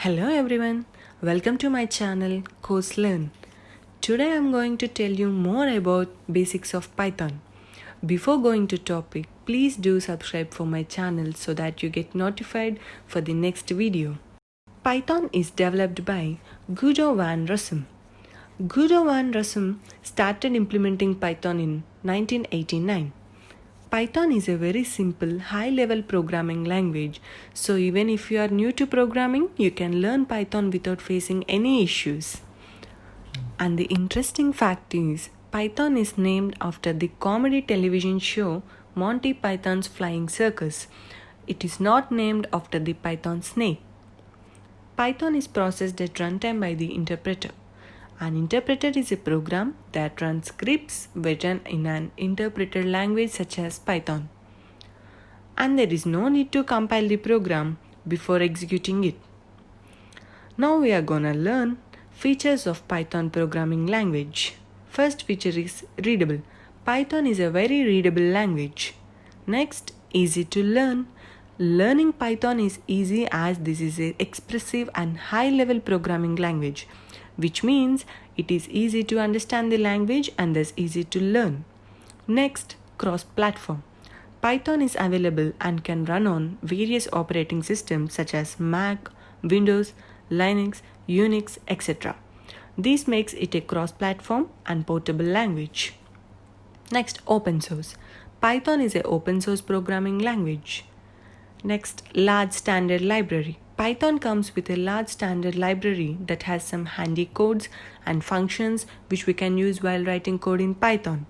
Hello everyone, welcome to my channel Course Learn. Today I am going to tell you more about basics of Python. Before going to topic, please do subscribe for my channel so that you get notified for the next video. Python is developed by Guido van Rossum. Guido van Rossum started implementing Python in 1989. Python is a very simple, high-level programming language, so even if you are new to programming, you can learn Python without facing any issues. And the interesting fact is, Python is named after the comedy television show Monty Python's Flying Circus. It is not named after the Python snake. Python is processed at runtime by the interpreter. An interpreter is a program that runs scripts written in an interpreted language such as Python. And there is no need to compile the program before executing it. Now we are gonna learn features of Python programming language. First feature is readable. Python is a very readable language. Next, easy to learn. Learning Python is easy as this is an expressive and high-level programming language, which means it is easy to understand the language and thus easy to learn. Next, cross-platform. Python is available and can run on various operating systems such as Mac, Windows, Linux, Unix, etc. This makes it a cross-platform and portable language. Next, open source. Python is an open source programming language. Next, large standard library. Python comes with a large standard library that has some handy codes and functions which we can use while writing code in Python.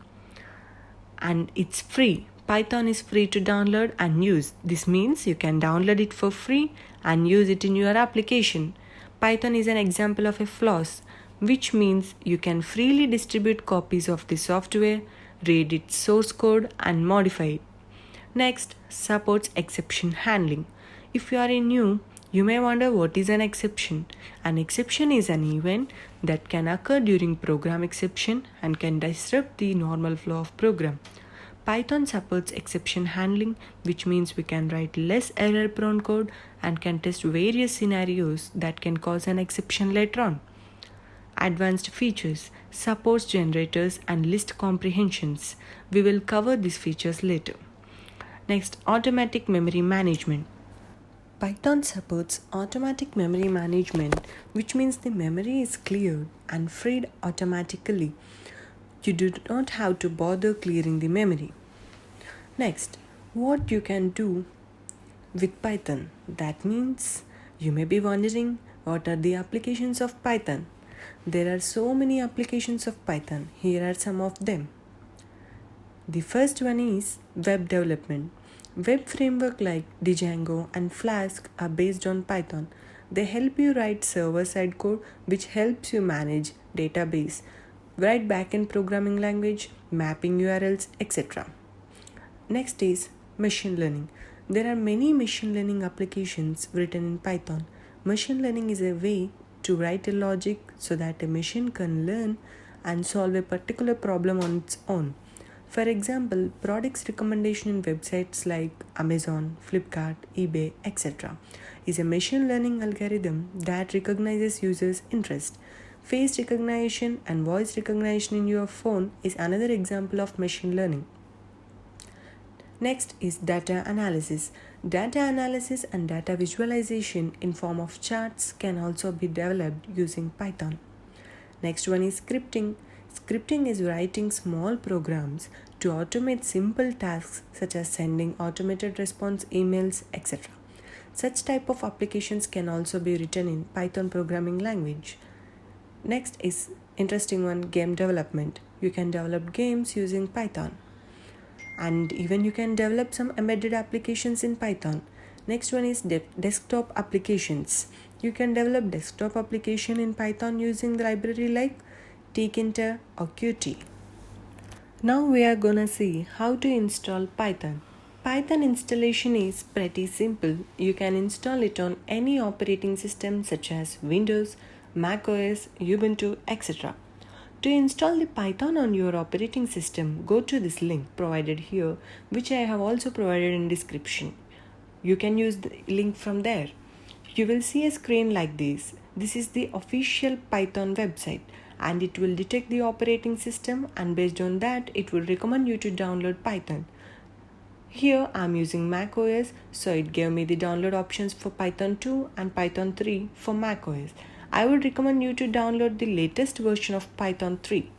And it's free. Python is free to download and use. This means you can download it for free and use it in your application. Python is an example of a FLOSS, which means you can freely distribute copies of the software, read its source code and modify it. Next, supports exception handling. If you are new, you may wonder what is an exception. An exception is an event that can occur during program execution and can disrupt the normal flow of program. Python supports exception handling, which means we can write less error-prone code and can test various scenarios that can cause an exception later on. Advanced features, supports generators and list comprehensions. We will cover these features later. Next, automatic memory management. Python supports automatic memory management, which means the memory is cleared and freed automatically. You do not have to bother clearing the memory. Next, what you can do with Python. That means you may be wondering what are the applications of Python. There are so many applications of Python. Here are some of them. The first one is web development. Web framework like Django and Flask are based on Python. They help you write server-side code which helps you manage database, write backend programming language, mapping URLs, etc. Next is machine learning. There are many machine learning applications written in Python. Machine learning is a way to write a logic so that a machine can learn and solve a particular problem on its own. For example, products recommendation in websites like Amazon, Flipkart, eBay, etc. is a machine learning algorithm that recognizes users' interest. Face recognition and voice recognition in your phone is another example of machine learning. Next is data analysis. Data analysis and data visualization in form of charts can also be developed using Python. Next one is scripting. Scripting is writing small programs to automate simple tasks such as sending automated response emails, etc. Such type of applications can also be written in Python programming language. Next is interesting one, game development. You can develop games using Python. And even you can develop some embedded applications in Python. Next one is desktop applications. You can develop desktop application in Python using the library like Tkinter or Qt. Now we are gonna see how to install Python. Python installation is pretty simple. You can install it on any operating system such as Windows, Mac OS, Ubuntu, etc. To install the Python on your operating system, go to this link provided here, which I have also provided in description. You can use the link from there. You will see a screen like this. This is the official Python website, and it will detect the operating system, and based on that it will recommend you to download Python. Here I'm using Mac OS, so it gave me the download options for Python 2 and Python 3 for Mac OS. I would recommend you to download the latest version of Python 3.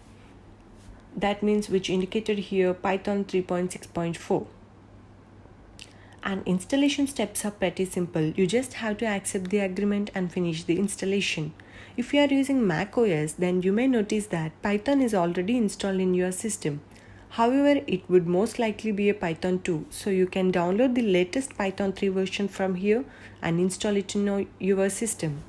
That means which indicated here Python 3.6.4. And installation steps are pretty simple. You just have to accept the agreement and finish the installation. If you are using Mac OS, then you may notice that Python is already installed in your system. However, it would most likely be a Python 2, so you can download the latest Python 3 version from here and install it in your system.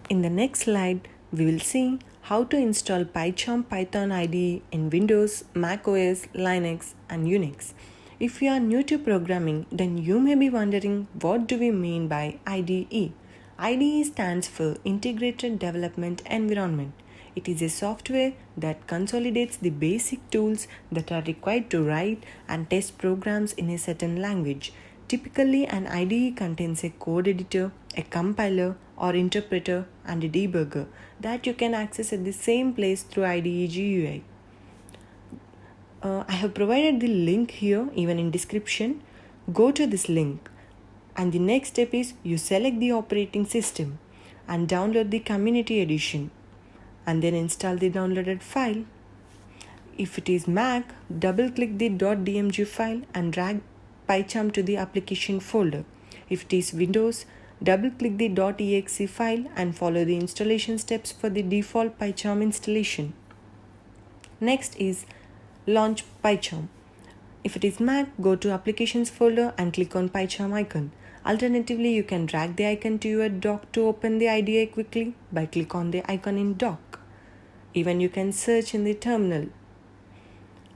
In the next slide, we will see how to install PyCharm Python IDE in Windows, Mac OS, Linux, and Unix. If you are new to programming, then you may be wondering what do we mean by IDE? IDE stands for Integrated Development Environment. It is a software that consolidates the basic tools that are required to write and test programs in a certain language. Typically, an IDE contains a code editor, a compiler or interpreter, and a debugger that you can access at the same place through IDE GUI. I have provided the link here even in description. Go to this link, and the next step is you select the operating system and download the community edition, and then install the downloaded file. If it is Mac, double click the .dmg file and drag PyCharm to the application folder. If it is Windows, double click the .exe file and follow the installation steps for the default PyCharm installation. Next is launch PyCharm. If it is Mac, go to Applications folder and click on PyCharm icon. Alternatively, you can drag the icon to your dock to open the IDE quickly by click on the icon in dock. Even you can search in the terminal.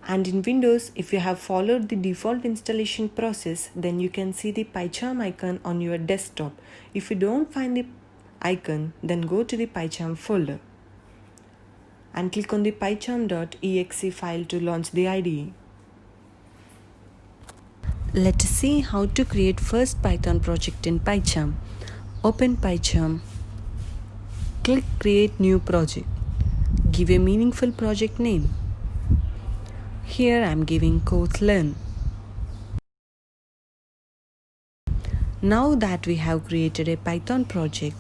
And in Windows, if you have followed the default installation process, then you can see the PyCharm icon on your desktop. If you don't find the icon, then go to the PyCharm folder and click on the pycharm.exe file to launch the IDE. Let us see how to create first Python project in PyCharm. Open PyCharm. Click Create New Project. Give a meaningful project name. Here I am giving Course Learn. Now that we have created a Python project,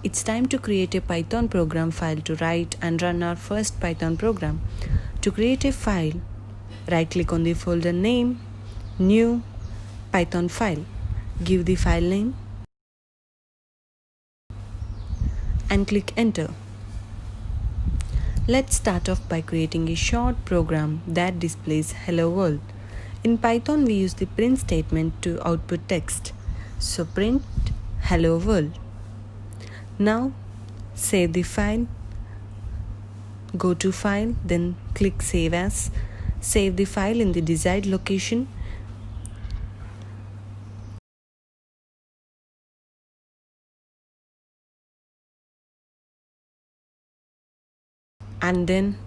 it's time to create a Python program file to write and run our first Python program. To create a file, right-click on the folder name, New, Python file. Give the file name and click Enter. Let's start off by creating a short program that displays Hello World. In Python, we use the print statement to output text. So print Hello World. Now save the file. Go to File, then click Save As. Save the file in the desired location. And then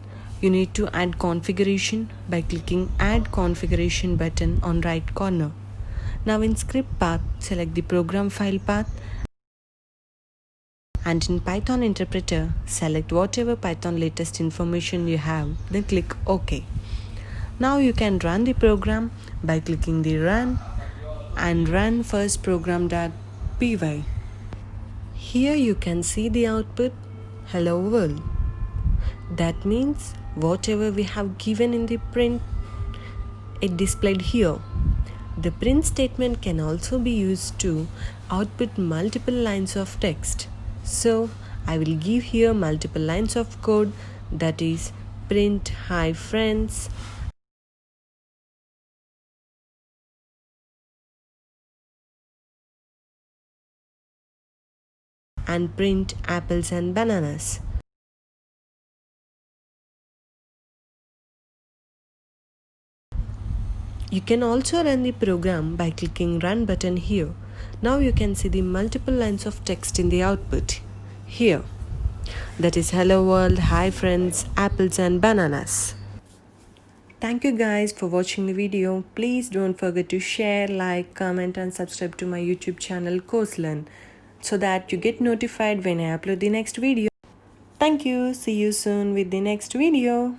you need to add configuration by clicking Add Configuration button on right corner. Now in script path, select the program file path, and in Python interpreter, select whatever Python latest information you have, then click OK. Now you can run the program by clicking the Run and run first program.py. Here you can see the output Hello World. That means whatever we have given in the print, it displayed here. The print statement can also be used to output multiple lines of text. So I will give here multiple lines of code, that is print hi friends, and print apples and bananas. You can also run the program by clicking Run button here. Now you can see the multiple lines of text in the output here. That is Hello World, hi friends, apples and bananas. Thank you guys for watching the video. Please don't forget to share, like, comment and subscribe to my YouTube channel Course Learn. so that you get notified when I upload the next video. Thank you. See you soon with the next video.